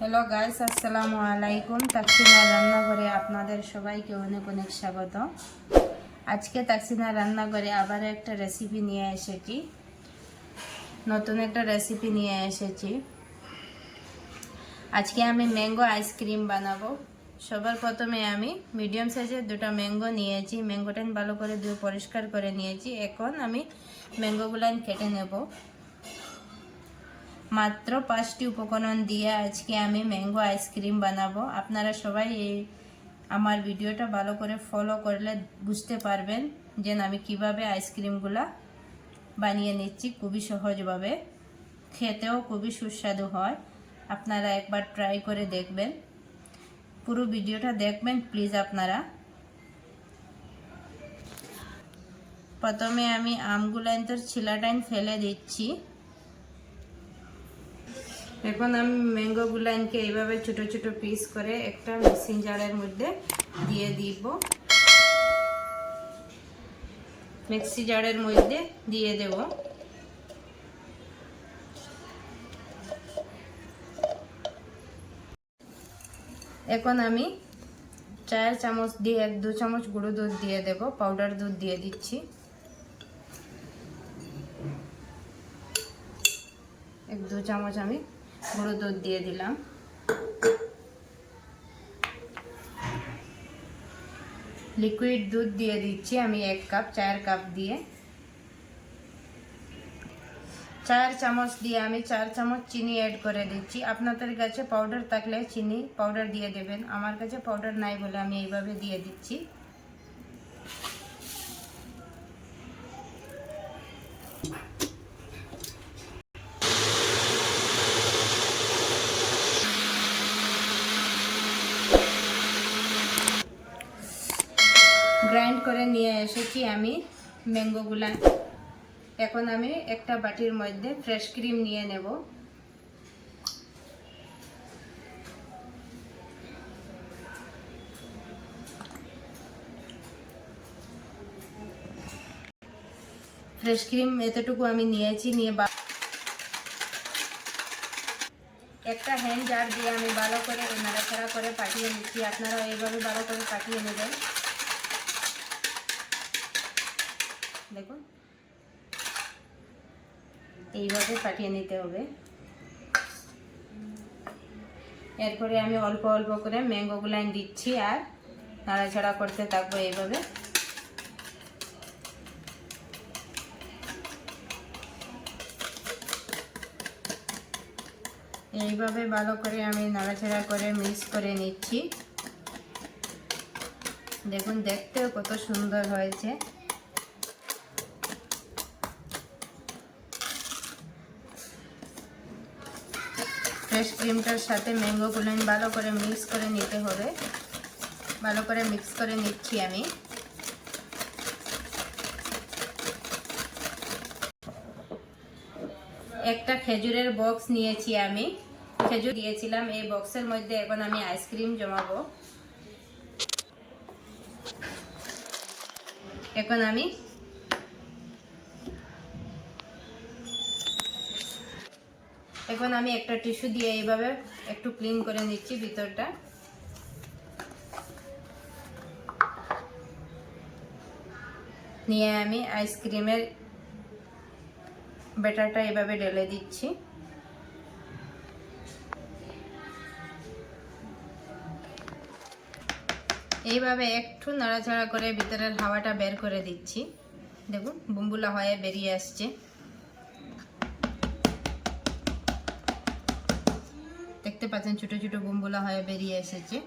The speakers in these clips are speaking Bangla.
হ্যালো গাইস, আসসালামু আলাইকুম। তাকসিনা রান্নাঘরে আপনাদের সবাইকে অনেক অনেক স্বাগত। আজকে তাকসিনা রান্নাঘরে আবার একটা রেসিপি নিয়ে এসেছি, নতুন একটা রেসিপি নিয়ে এসেছি। আজকে আমি ম্যাঙ্গো আইসক্রিম বানাবো। সবার প্রথমে আমি মিডিয়াম সাইজের দুটো ম্যাঙ্গো নিয়েছি। ম্যাঙ্গোটা ভালো করে ধুয়ে পরিষ্কার করে নিয়েছি। এখন আমি ম্যাঙ্গোগুলো কেটে নেব। মাত্র 5টি উপকরণ দিয়ে আজকে আমি ম্যাঙ্গো আইসক্রিম বানাবো। আপনারা সবাই আমার ভিডিওটা ভালো করে ফলো করলে বুঝতে পারবেন যে আমি কিভাবে আইসক্রিমগুলা বানিয়ে নিচ্ছি খুবই সহজভাবে। খেতেও খুবই সুস্বাদু হয়। আপনারা একবার ট্রাই করে দেখবেন। পুরো ভিডিওটা দেখবেন প্লিজ আপনারা। প্রথমে আমি আমগুলার ছিলাটা ফেলে দিচ্ছি। এখন আমি ম্যাঙ্গোগুলোকে এইভাবে ছোট ছোট পিস করে একটা মিক্সিং জারের মধ্যে দিয়ে দিব। মিক্সি জারের মধ্যে দিয়ে দেব। এখন আমি 4 চামচ দিয়ে 1-2 চামচ গুঁড়ো দুধ দিয়ে দেব। পাউডার দুধ দিয়ে দিচ্ছি। 1-2 চামচ আমি গুঁড়ো দুধ দিয়ে দিলাম। লিকুইড দুধ দিয়ে দিচ্ছি আমি 1 কাপ, 4 কাপ দিয়ে। 4 চামচ দিয়ে আমি 4 চামচ চিনি অ্যাড করে দিচ্ছি। আপনাদের কাছে পাউডার থাকলে চিনি পাউডার দিয়ে দেবেন। আমার কাছে পাউডার নাই বলে আমি এইভাবে দিয়ে দিচ্ছি। গ্রাইন্ড করে নিয়ে এসেছি আমি ম্যাঙ্গোগুলা। এখন আমি একটা বাটির মধ্যে ফ্রেশ ক্রিম নিয়ে নেব। ফ্রেশ ক্রিম এতটুকু আমি নিয়েছি। নিয়ে একটা হ্যান্ড জার দিয়ে আমি ভালো করে নাড়াচাড়া করে পাঠিয়ে নিচ্ছি। আপনারা এইভাবে ভালো করে পাঠিয়ে নেবেন। দেখুন এইভাবে পাঠিয়ে নিতে হবে। এরপরে আমি অল্প অল্প করে ম্যাঙ্গোগুলো দিচ্ছি আর নাড়াচাড়া করতে থাকবো এইভাবে। এইভাবে ভালো করে আমি নাড়াচাড়া করে মিক্স করে নিচ্ছি। দেখুন দেখতেও কত সুন্দর হয়েছে। ফ্রেশ ক্রিমটার সাথে ম্যাঙ্গোগুলো ভালো করে মিক্স করে নিতে হবে। ভালো করে মিক্স করে নিচ্ছি আমি। একটা খেজুরের বক্স নিয়েছি আমি। খেজুর দিয়েছিলাম এই বক্সের মধ্যে। এখন আমি আইসক্রিম জমাবো। এখন আমি একটা টিস্যু দিয়ে এইভাবে একটু ক্লিন করে নিচ্ছি ভিতরটা। নিয়ে আমি আইসক্রিমের ব্যাটারটা এইভাবে ঢেলে দিচ্ছি। এইভাবে একটু নাড়াচাড়া করে ভিতরের হাওয়াটা বের করে দিচ্ছি। দেখুন বুমবুলা হয়ে বেরিয়ে আসছে। দেখতে পাচ্ছেন ছোট ছোট বুমবুলা হয়ে বেরিয়ে এসেছে।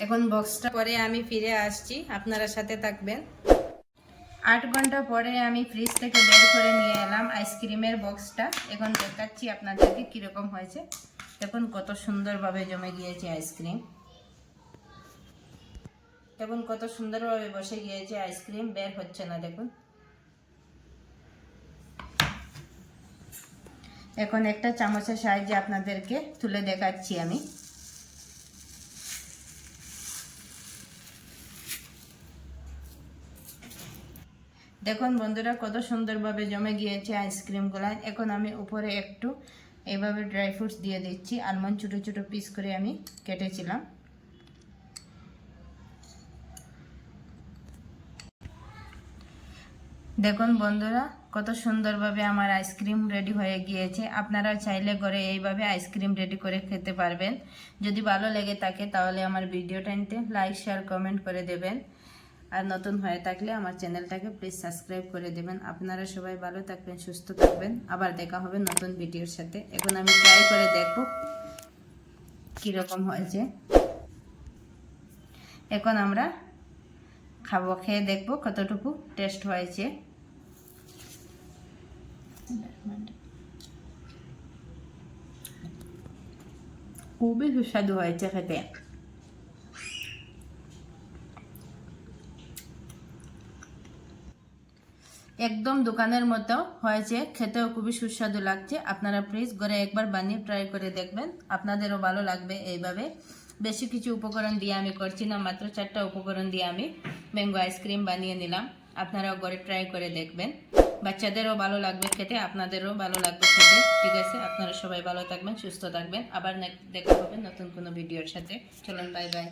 এখন বক্সটা পরে আমি ফিরে আসছি, আপনারা সাথে থাকবেন। 8 ঘন্টা পরে আমি ফ্রিজ থেকে বের করে নিয়ে এলাম আইসক্রিমের বক্সটা। এখন দেখাচ্ছি আপনাদেরকে কীরকম হয়েছে। দেখুন কত সুন্দরভাবে জমে গিয়েছে আইসক্রিম। দেখুন কত সুন্দরভাবে বসে গিয়েছে আইসক্রিম, বের হচ্ছে না। দেখুন এখন একটা চামচের সাহায্যে আপনাদেরকে তুলে দেখাচ্ছি আমি। দেখুন বন্ধুরা কত সুন্দরভাবে জমে গিয়েছে আইসক্রিমগুলো। এখন আমি উপরে একটু এইভাবে ড্রাই ফ্রুটস দিয়ে দিচ্ছি। আলমন্ড ছোটো ছোটো পিস করে আমি কেটেছিলাম। দেখুন বন্ধুরা, কত সুন্দরভাবে আমার আইসক্রিম রেডি হয়ে গিয়েছে। আপনারা চাইলে ঘরে এইভাবে আইসক্রিম রেডি করে খেতে পারবেন। যদি ভালো লেগে থাকে তাহলে আমার ভিডিওটাতে লাইক শেয়ার কমেন্ট করে দেবেন। আর নতুন হয়ে থাকলে আমার চ্যানেলটাকে প্লিজ সাবস্ক্রাইব করে দেবেন। আপনারা সবাই ভালো থাকবেন, সুস্থ থাকবেন। আবার দেখা হবে নতুন ভিডিওর সাথে। এখন আমি ট্রাই করে দেখব কীরকম হয়েছে। এখন আমরা খাবো, খেয়ে দেখব কতটুকু টেস্ট হয়েছে। খুবই সুস্বাদু হয়েছে খেতে। একদম দোকানের মতো হয়েছে, খেতেও খুবই সুস্বাদু লাগছে। আপনারা প্লিজ ঘরে একবার বানিয়ে ট্রাই করে দেখবেন, আপনাদেরও ভালো লাগবে। এইভাবে বেশি কিছু উপকরণ দিয়ে আমি করছি না, মাত্র 4টা উপকরণ দিয়ে আমি ম্যাঙ্গো আইসক্রিম বানিয়ে নিলাম। আপনারাও ঘরে ট্রাই করে দেখবেন, বাচ্চাদেরও ভালো লাগবে খেতে, আপনাদেরও ভালো লাগবে খেতে। ঠিক আছে, আপনারা সবাই ভালো থাকবেন, সুস্থ থাকবেন। আবার দেখা হবে নতুন কোনো ভিডিওর সাথে। চলুন, বাই বাই।